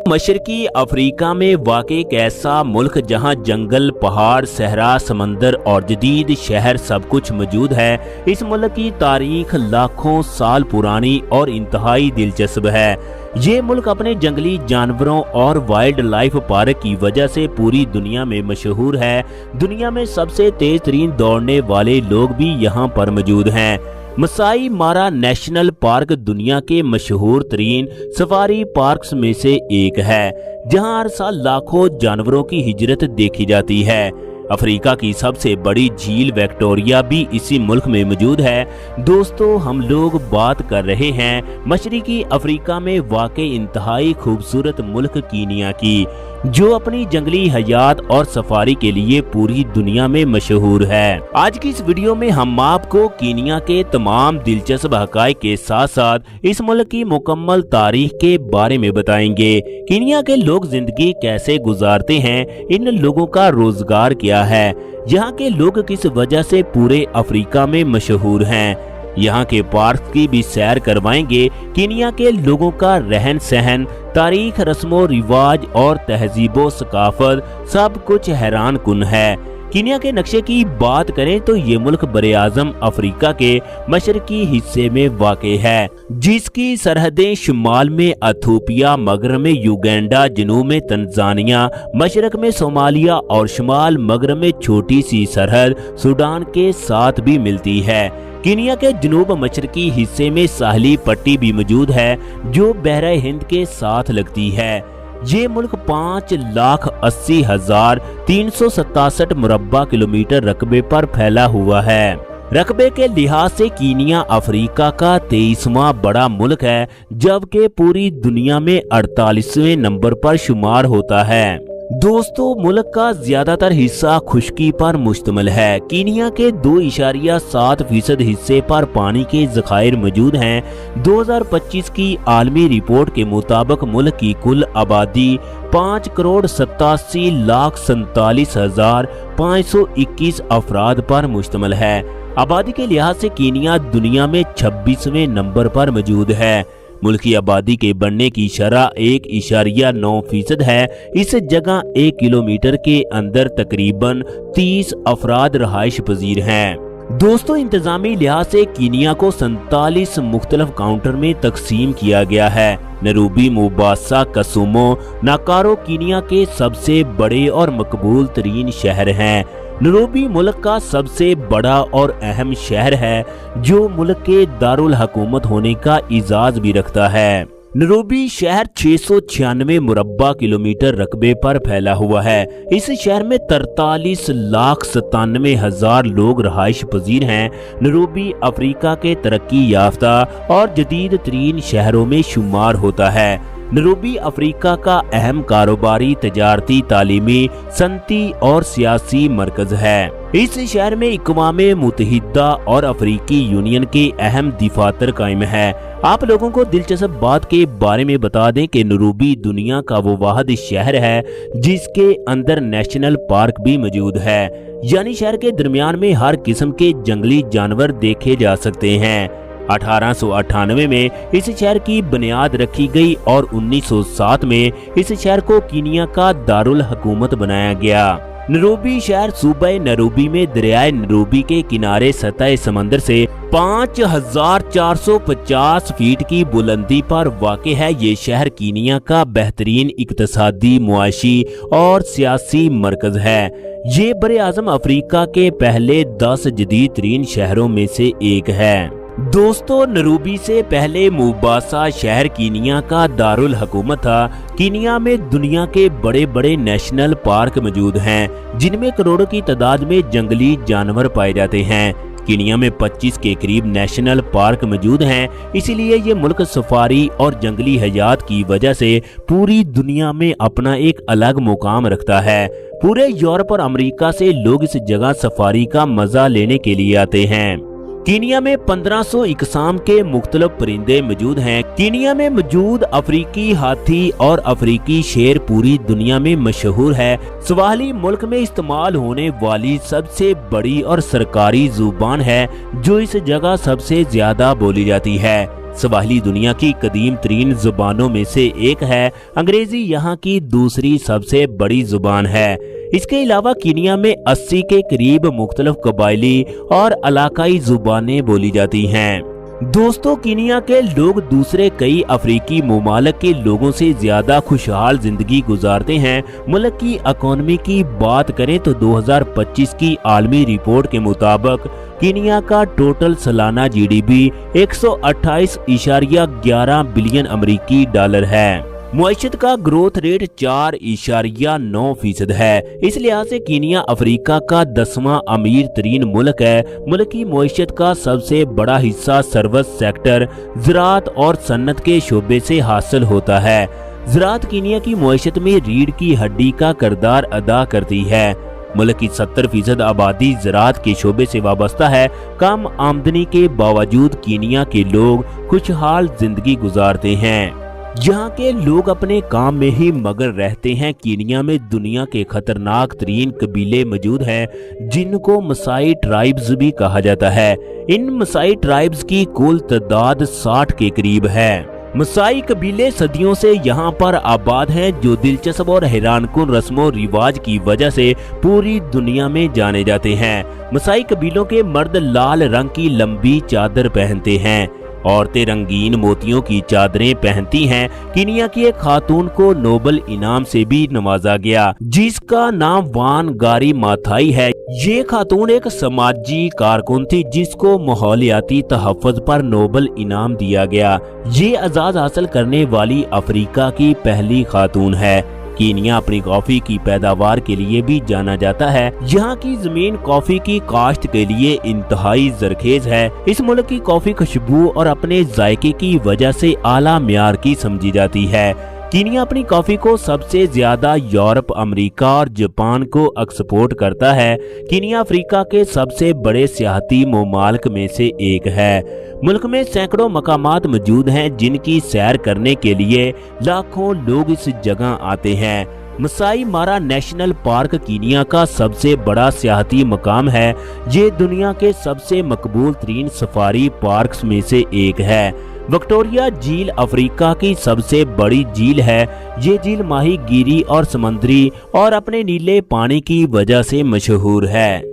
मशरकी Africa में वाक़ एक ऐसा मुल्क जहां जंगल, पहाड़, सहरा, समंदर और जदीद शहर सब कुछ मौजूद है। इस मुल्क की तारीख लाखों साल पुरानी और इंतहाई दिलचस्प है। ये मुल्क अपने जंगली जानवरों और वाइल्ड लाइफ पार्क की वजह से पूरी दुनिया में मशहूर है। दुनिया में सबसे तेज तरीन दौड़ने वाले लोग भी यहाँ पर मौजूद हैं। मसाई मारा नेशनल पार्क दुनिया के मशहूर तरीन सफारी पार्क्स में से एक है, जहां हर साल लाखों जानवरों की हिजरत देखी जाती है। अफ्रीका की सबसे बड़ी झील विक्टोरिया भी इसी मुल्क में मौजूद है। दोस्तों, हम लोग बात कर रहे हैं मशरकी अफ्रीका में वाक़े इंतहाई खूबसूरत मुल्क कीनिया की, जो अपनी जंगली हयात और सफारी के लिए पूरी दुनिया में मशहूर है। आज की इस वीडियो में हम आपको कीनिया के तमाम दिलचस्प हक़ाइक़ के साथ साथ इस मुल्क की मुकम्मल तारीख के बारे में बताएंगे। कीनिया के लोग जिंदगी कैसे गुजारते हैं, इन लोगों का रोजगार क्या है, यहाँ के लोग किस वजह से पूरे अफ्रीका में मशहूर हैं। यहाँ के पार्क की भी सैर करवाएंगे। कीनिया के लोगों का रहन सहन, तारीख, रस्मो रिवाज और तहजीबो सकाफत सब कुछ हैरान कुन है। कीनिया के नक्शे की बात करें तो ये मुल्क बरे-आज़म अफ्रीका के मशरकी हिस्से में वाक़े है, जिसकी सरहदें शुमाल में इथियोपिया, मगरब में युगांडा, जनूब में तंजानिया, मशरक में सोमालिया और शुमाल मगरब में छोटी सी सरहद सूडान के साथ भी मिलती है। कीनिया के जनूब मशरकी हिस्से में साहली पट्टी भी मौजूद है, जो बहरे हिंद के साथ लगती है। ये मुल्क 5,80,367 मुरब्बा किलोमीटर रकबे पर फैला हुआ है। रकबे के लिहाज से कीनिया अफ्रीका का 23वां बड़ा मुल्क है, जबकि पूरी दुनिया में 48वें नंबर पर शुमार होता है। दोस्तों, मुल्क का ज्यादातर हिस्सा खुश्की पर मुश्तमिल है। कीनिया के 2.7% हिस्से पर पानी के ज़खायर मौजूद हैं। 2025 की आलमी रिपोर्ट के मुताबिक मुल्क की कुल आबादी 5,87,47,521 अफराद पर मुश्तमिल है। आबादी के लिहाज से कीनिया दुनिया में 26वें नंबर पर मौजूद है। मुल्क की आबादी के बढ़ने की शरह 1.9% है। इस जगह 1 किलोमीटर के अंदर तकरीबन 30 अफराद रहाइश पजीर हैं। दोस्तों, इंतजामी लिहाज से कीनिया को 47 मुख्तलिफ काउंटर में तकसीम किया गया है। नैरोबी, मोम्बासा, कसूमो, नाकारो कीनिया के सबसे बड़े और मकबूल तरीन शहर हैं। नैरोबी मुल्क का सबसे बड़ा और अहम शहर है, जो मुल्क के दारुल हुकूमत होने का इजाज़ भी रखता है। नैरोबी शहर 696 मुरब्बा किलोमीटर रकबे पर फैला हुआ है। इस शहर में 43,97,000 लोग रहाइश पजीर हैं। नैरोबी अफ्रीका के तरक्की याफ्ता और जदीद तरीन शहरों में शुमार होता है। नैरोबी अफ्रीका का अहम कारोबारी, तजारती, तालीमी, सनती और सियासी मरकज है। इस शहर में अक़वाम मुत्तहिदा और अफ्रीकी यूनियन के अहम दफातर कायम है। आप लोगों को दिलचस्प बात के बारे में बता दें कि नैरोबी दुनिया का वो वाहिद शहर है जिसके अंदर नेशनल पार्क भी मौजूद है, यानी शहर के दरमियान में हर किस्म के जंगली जानवर देखे जा सकते हैं। 1898 में इस शहर की बुनियाद रखी गई और 1907 में इस शहर को कीनिया का दारुल हुकूमत बनाया गया। नैरोबी शहर सूबे नैरोबी में दरियाए नैरोबी के किनारे सतह समंदर से 5,450 फीट की बुलंदी पर वाक़े है। ये शहर कीनिया का बेहतरीन इक़्तिसादी, मुआशी और सियासी मरकज है। ये बरे-आज़म अफ्रीका के पहले 10 जदीद तरीन शहरों में से एक है। दोस्तों, नैरोबी से पहले मोम्बासा शहर कीनिया का दारुल हुकूमत था। कीनिया में दुनिया के बड़े बड़े नेशनल पार्क मौजूद हैं, जिनमें करोड़ों की तादाद में जंगली जानवर पाए जाते हैं। कीनिया में 25 के करीब नेशनल पार्क मौजूद हैं, इसीलिए ये मुल्क सफारी और जंगली हयात की वजह से पूरी दुनिया में अपना एक अलग मुकाम रखता है। पूरे यूरोप और अमेरिका से लोग इस जगह सफारी का मजा लेने के लिए आते हैं। कीनिया में 1500 इकसाम के मुख्तलिफ परिंदे मौजूद हैं। कीनिया में मौजूद अफ्रीकी हाथी और अफ्रीकी शेर पूरी दुनिया में मशहूर है। स्वाहिली मुल्क में इस्तेमाल होने वाली सबसे बड़ी और सरकारी जुबान है, जो इस जगह सबसे ज्यादा बोली जाती है। स्वाहिली दुनिया की कदीम तरीन जुबानों में से एक है। अंग्रेजी यहाँ की दूसरी सबसे बड़ी जुबान है। इसके अलावा कीनिया में 80 के करीब मुख्तलिफ कबायली और इलाकाई जुबानें बोली जाती हैं। दोस्तों, कीनिया के लोग दूसरे कई अफ्रीकी ममालिक के लोगों से ज्यादा खुशहाल जिंदगी गुजारते हैं। मुल्क की इकोनॉमी की बात करें तो 2025 की आलमी रिपोर्ट के मुताबिक कीनिया का टोटल सालाना जीडीपी 128.11 बिलियन अमेरिकी डॉलर है। मुआशत का ग्रोथ रेट 4.9% है। इस लिहाज से कीनिया अफ्रीका का 10वां अमीर तरीन मुल्क है। मुल्क की मुआशत का सबसे बड़ा हिस्सा सर्विस सेक्टर, ज़राअत और सन्नत के शोबे से हासिल होता है। ज़राअत कीनिया की मुआशत में रीढ़ की हड्डी का किरदार अदा करती है। मुल्क की 70% आबादी ज़राअत के शोबे से वाबस्ता है। कम आमदनी के बावजूद कीनिया के लोग खुशहाल जिंदगी गुजारते हैं। यहाँ के लोग अपने काम में ही मगन रहते हैं। कीनिया में दुनिया के खतरनाक तरीन कबीले मौजूद हैं, जिनको मसाई ट्राइब्स भी कहा जाता है। इन मसाई ट्राइब्स की कुल तादाद 60 के करीब है। मसाई कबीले सदियों से यहाँ पर आबाद हैं, जो दिलचस्प और हैरानकुन रस्मों रिवाज की वजह से पूरी दुनिया में जाने जाते हैं। मसाई कबीलों के मर्द लाल रंग की लंबी चादर पहनते हैं। औरतें रंगीन मोतियों की चादरें पहनती हैं। कीनिया की एक खातून को नोबल इनाम से भी नवाजा गया, जिसका नाम वानगारी माथाई है। ये खातून एक समाजी कारकुन थी, जिसको माहौलियाती तहफ़्फ़ुज़ पर नोबल इनाम दिया गया। ये एजाज़ हासिल करने वाली अफ्रीका की पहली खातून है। कीनिया अपनी कॉफी की पैदावार के लिए भी जाना जाता है। यहाँ की जमीन कॉफी की काश्त के लिए इंतहाई जरखेज है। इस मुल्क की कॉफी खुशबू और अपने जायके की वजह से आला म्यार की समझी जाती है। कीनिया अपनी कॉफी को सबसे ज्यादा यूरोप, अमेरिका और जापान को एक्सपोर्ट करता है। कीनिया अफ्रीका के सबसे बड़े सियाहती ममालिक में से एक है। मुल्क में सैकड़ों मकामात मौजूद हैं, जिनकी सैर करने के लिए लाखों लोग इस जगह आते हैं। मसाई मारा नेशनल पार्क कीनिया का सबसे बड़ा सियाहती मकाम है। ये दुनिया के सबसे मकबूल तरीन सफारी पार्क्स में से एक है। विक्टोरिया झील अफ्रीका की सबसे बड़ी झील है। ये झील माही गिरी और समुद्री और अपने नीले पानी की वजह से मशहूर है।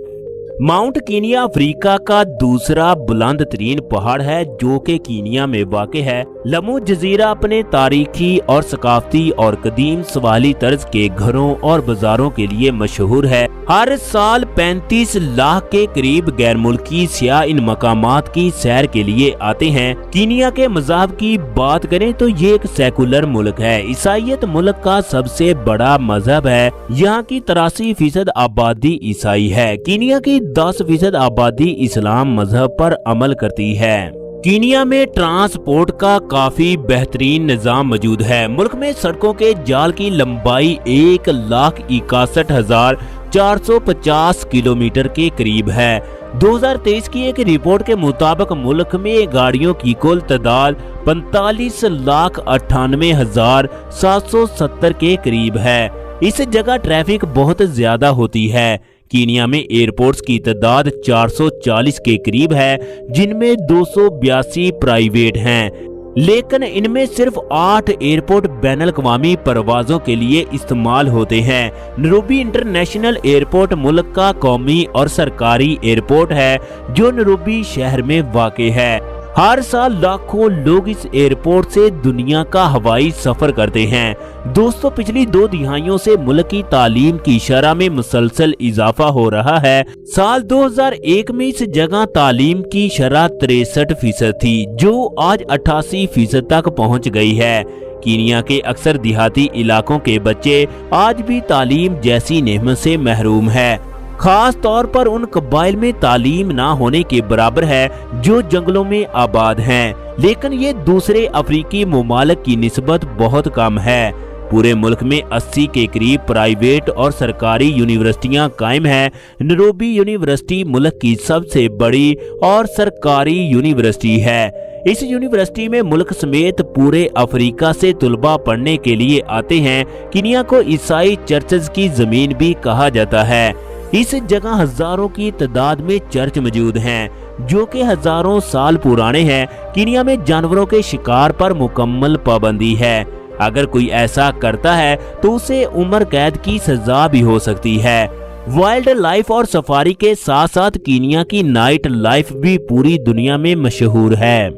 माउंट कीनिया अफ्रीका का दूसरा बुलंद तरीन पहाड़ है, जो कि कीनिया में वाक़ है। लमू जजीरा अपने तारीखी और सकाफती और कदीम सवाली तर्ज के घरों और बाजारों के लिए मशहूर है। हर साल 35 लाख के करीब गैर मुल्की सियाह इन मकामात की सैर के लिए आते हैं। कीनिया के मज़हब की बात करें तो ये एक सेकुलर मुल्क है। ईसाईयत मुल्क का सबसे बड़ा मजहब है। यहाँ की 83% आबादी ईसाई है। कीनिया की 10% आबादी इस्लाम मजहब पर अमल करती है। कीनिया में ट्रांसपोर्ट का काफी बेहतरीन निजाम मौजूद है। मुल्क में सड़कों के जाल की लंबाई 1,61,450 किलोमीटर के करीब है। 2023 की एक रिपोर्ट के मुताबिक मुल्क में गाड़ियों की कुल तादाद 45,98,770 के करीब है। इस जगह ट्रैफिक बहुत ज्यादा होती है। कीनिया में एयरपोर्ट्स की तादाद 440 के करीब है, जिनमें 282 प्राइवेट हैं, लेकिन इनमें सिर्फ 8 एयरपोर्ट बैनुल-अक़वामी परवाज़ों के लिए इस्तेमाल होते हैं। नैरोबी इंटरनेशनल एयरपोर्ट मुल्क का कौमी और सरकारी एयरपोर्ट है, जो नैरोबी शहर में वाक़ है। हर साल लाखों लोग इस एयरपोर्ट से दुनिया का हवाई सफर करते हैं। दोस्तों, पिछली 2 दिहाइयों से मुल्क की तालीम की शरह में मुसलसल इजाफा हो रहा है। साल 2001 में इस जगह तालीम की शरह 63% थी, जो आज 88% तक पहुंच गई है। कीनिया के अक्सर देहाती इलाकों के बच्चे आज भी तालीम जैसी नेमत से महरूम है। खास तौर पर उन कबाइल में तालीम ना होने के बराबर है जो जंगलों में आबाद हैं, लेकिन ये दूसरे अफ्रीकी ममालिक की निस्बत बहुत कम है। पूरे मुल्क में 80 के करीब प्राइवेट और सरकारी यूनिवर्सिटियां कायम हैं। नैरोबी यूनिवर्सिटी मुल्क की सबसे बड़ी और सरकारी यूनिवर्सिटी है। इस यूनिवर्सिटी में मुल्क समेत पूरे अफ्रीका से तुलबा पढ़ने के लिए आते हैं। कीनिया को ईसाई चर्चेज की जमीन भी कहा जाता है। इस जगह हजारों की तादाद में चर्च मौजूद हैं जो कि हजारों साल पुराने हैं। कीनिया में जानवरों के शिकार पर मुकम्मल पाबंदी है। अगर कोई ऐसा करता है तो उसे उम्र कैद की सजा भी हो सकती है। वाइल्ड लाइफ और सफारी के साथ साथ कीनिया की नाइट लाइफ भी पूरी दुनिया में मशहूर है।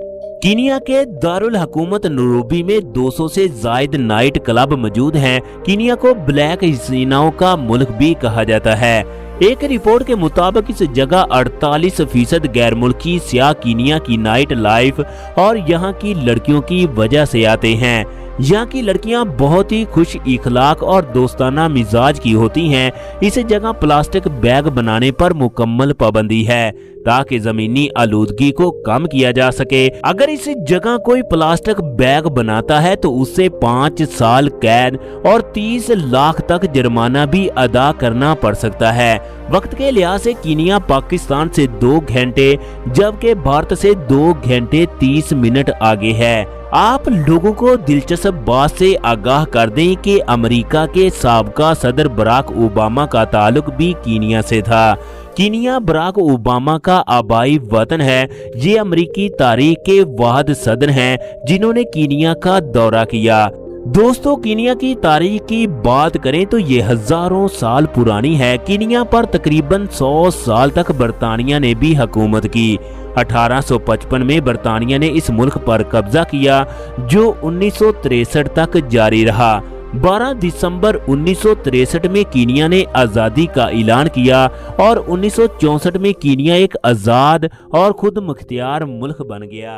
कीनिया के दारुल हुकूमत नैरोबी में 200 से जायद नाइट क्लब मौजूद हैं। कीनिया को ब्लैक हसीनाओं का मुल्क भी कहा जाता है। एक रिपोर्ट के मुताबिक इस जगह 48% गैर मुल्की सियाह कीनिया की नाइट लाइफ और यहाँ की लड़कियों की वजह से आते हैं। यहाँ की लड़कियां बहुत ही खुश इखलाक और दोस्ताना मिजाज की होती हैं। इस जगह प्लास्टिक बैग बनाने पर मुकम्मल पाबंदी है ताकि जमीनी आलूदगी को कम किया जा सके। अगर इस जगह कोई प्लास्टिक बैग बनाता है तो उससे 5 साल कैद और 30 लाख तक जुर्माना भी अदा करना पड़ सकता है। वक्त के लिहाज से कीनिया पाकिस्तान से 2 घंटे जबकि भारत से 2 घंटे 30 मिनट आगे है। आप लोगों को दिलचस्प बात से आगाह कर दें कि अमेरिका के साबका सदर बराक ओबामा का ताल्लुक भी कीनिया से था। कीनिया बराक ओबामा का आबाई वतन है। ये अमेरिकी तारीख के वाहिद सदर हैं जिन्होंने कीनिया का दौरा किया। दोस्तों, कीनिया की तारीख की बात करें तो ये हजारों साल पुरानी है। कीनिया पर तकरीबन 100 साल तक बरतानिया ने भी हुकूमत की। 1855 में बरतानिया ने इस मुल्क पर कब्जा किया जो 1963 तक जारी रहा। 12 दिसंबर 1963 में कीनिया ने आज़ादी का ऐलान किया और 1964 में कीनिया एक आज़ाद और खुद मुख्तियार मुल्क बन गया।